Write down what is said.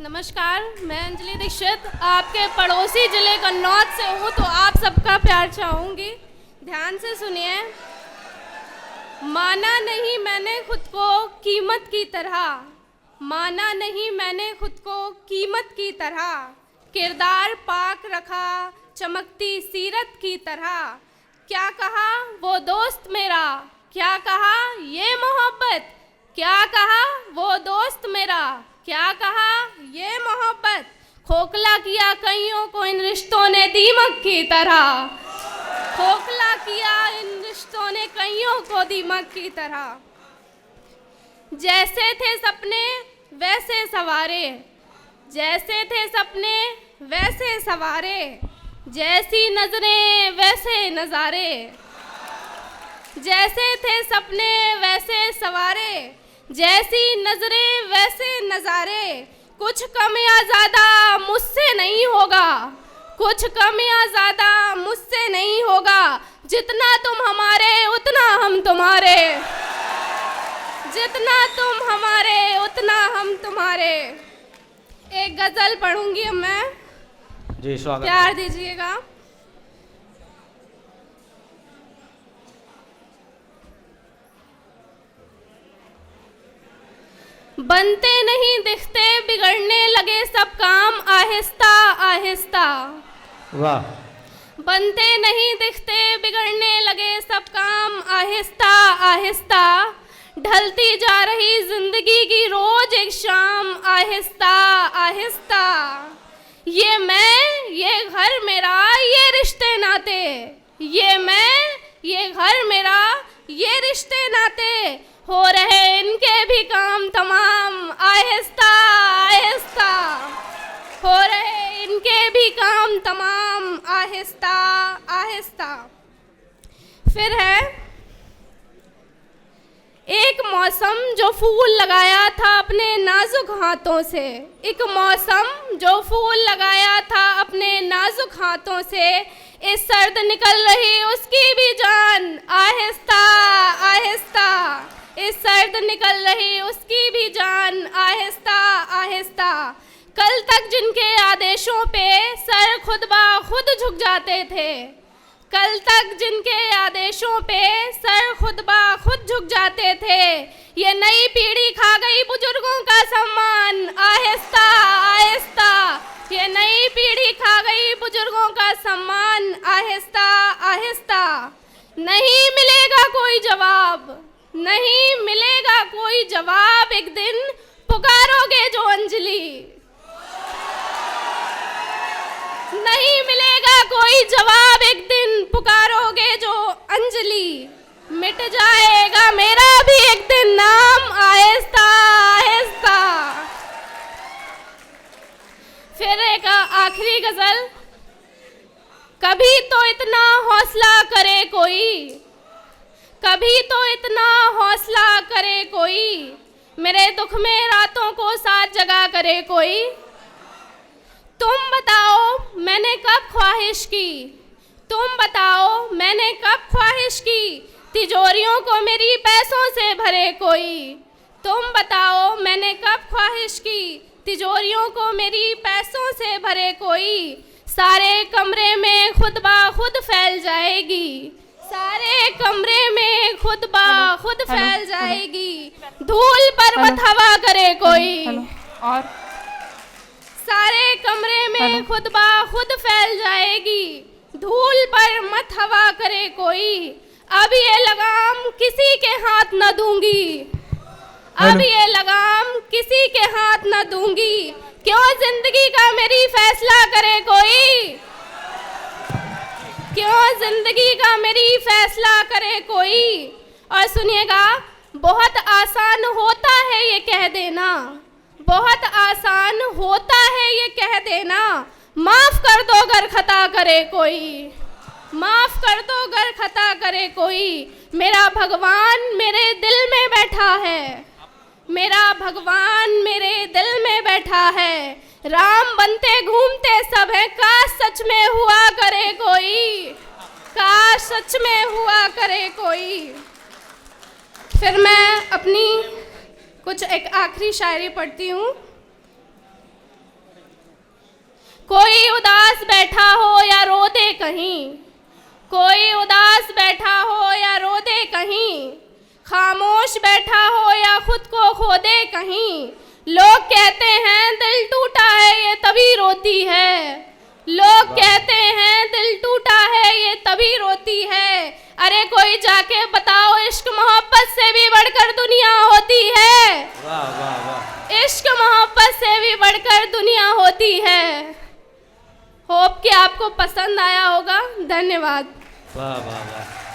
नमस्कार, मैं अंजलि दीक्षित आपके पड़ोसी जिले कन्नौज से हूँ, तो आप सबका प्यार चाहूँगी। ध्यान से सुनिए। माना नहीं मैंने खुद को कीमत की तरह, माना नहीं मैंने खुद को कीमत की तरह, किरदार पाक रखा चमकती सीरत की तरह। क्या कहा वो दोस्त मेरा, क्या कहा ये मोहब्बत, क्या कहा वो दोस्त मेरा, क्या कहा ये मोहब्बत। खोखला किया कईयों को इन रिश्तों ने दीमक की तरह, खोखला किया इन रिश्तों ने कईयों को दीमक की तरह। जैसे थे सपने वैसे सवारे, जैसे थे सपने वैसे सवारे, जैसी नजरें वैसे नजारे। जैसे थे सपने वैसे सवारे, जैसी नजरें वैसे नजारे। कुछ कम या ज्यादा मुझसे नहीं होगा, कुछ कम या ज्यादा मुझसे नहीं होगा। जितना तुम हमारे उतना हम तुम्हारे, जितना तुम हमारे उतना हम तुम्हारे। एक गजल पढ़ूंगी अब मैं जी, स्वागत। प्यार दीजिएगा। बनते नहीं दिखते बिगड़ने लगे सब काम आहिस्ता आहिस्ता। वाह। बनते नहीं दिखते बिगड़ने लगे सब काम आहिस्ता आहिस्ता। ढलती जा रही जिंदगी की रोज एक शाम आहिस्ता आहिस्ता। ये मैं, ये घर मेरा, ये रिश्ते नाते, ये मैं, ये घर मेरा, ये रिश्ते नाते। हो रहे इनके भी काम तमाम आहिस्ता आहिस्ता, हो रहे इनके भी काम तमाम आहिस्ता आहिस्ता। फिर है एक मौसम जो फूल लगाया था अपने नाजुक हाथों से, एक मौसम जो फूल लगाया था अपने नाजुक हाथों से। इस सर्द निकल रही उसकी भी जान आहिस्ता आहिस्ता, इस सर्द निकल रही उसकी भी जान आहिस्ता आहिस्ता। कल तक जिनके आदेशों पे सर खुद ब खुद झुक जाते थे, कल तक जिनके आदेशों पे सर खुद ब खुद झुक जाते थे। ये नई पीढ़ी खा गई बुजुर्गों का सम्मान आहिस्ता आहिस्ता, ये नई पीढ़ी खा गई बुजुर्गों का सम्मान आहिस्ता आहिस्ता। नहीं मिलेगा कोई जवाब, नहीं मिलेगा कोई जवाब, एक दिन पुकारोगे जो अंजलि। नहीं मिलेगा कोई जवाब, एक दिन पुकारोगे जो अंजलि। मिट जाएगा मेरा भी एक दिन नाम आहिस्ता आहिस्ता। फिर एक आखिरी गजल। कभी तो इतना हौसला करे कोई, कभी तो इतना हौसला करे कोई, मेरे दुख में रातों को साथ जगा करे कोई। तुम बताओ मैंने कब ख्वाहिश की, तुम बताओ मैंने कब ख्वाहिश की, तिजोरियों को मेरी पैसों से भरे कोई। तुम बताओ मैंने कब ख्वाहिश की, तिजोरियों को मेरी पैसों से भरे कोई। सारे कमरे में खुद ब खुद फैल जाएगी, सारे कमरे में खुद ब खुद फैल जाएगी। धूल पर मत हवा करे कोई, और सारे कमरे में खुद ब खुद फैल जाएगी। धूल पर मत हवा करे कोई। अब ये लगाम किसी के हाथ न दूंगी, अब ये लगाम किसी के हाथ न दूंगी। क्यों जिंदगी का मेरी फैसला करे कोई, क्यों जिंदगी का मेरी फैसला करे कोई। और सुनिएगा, बहुत आसान होता है ये कह देना, बहुत आसान होता है ये कह देना। माफ कर दो अगर खता करे कोई, माफ कर दो अगर खता करे कोई। मेरा भगवान मेरे दिल में बैठा है, मेरा भगवान मेरे दिल में बैठा है। राम बनते घूमते सब हैं, काश सच में हुआ करे कोई, काश सच में हुआ करे कोई। फिर मैं अपनी कुछ एक आखिरी शायरी पढ़ती हूँ। कोई उदास बैठा हो या रो दे कहीं, कोई उदास बैठा हो या रो दे कहीं, खामोश बैठा हो या खुद को खो दे कहीं। लोग कहते हैं दिल टूटा है ये तभी रोती है, लोग कहते हैं दिल टूटा है ये तभी रोती है। अरे कोई जाके बताओ इश्क मोहब्बत से भी बढ़कर दुनिया होती है। वाह वाह वाह। इश्क मोहब्बत से भी बढ़कर दुनिया होती है। होप कि आपको पसंद आया होगा। धन्यवाद। वाह वाह वाह।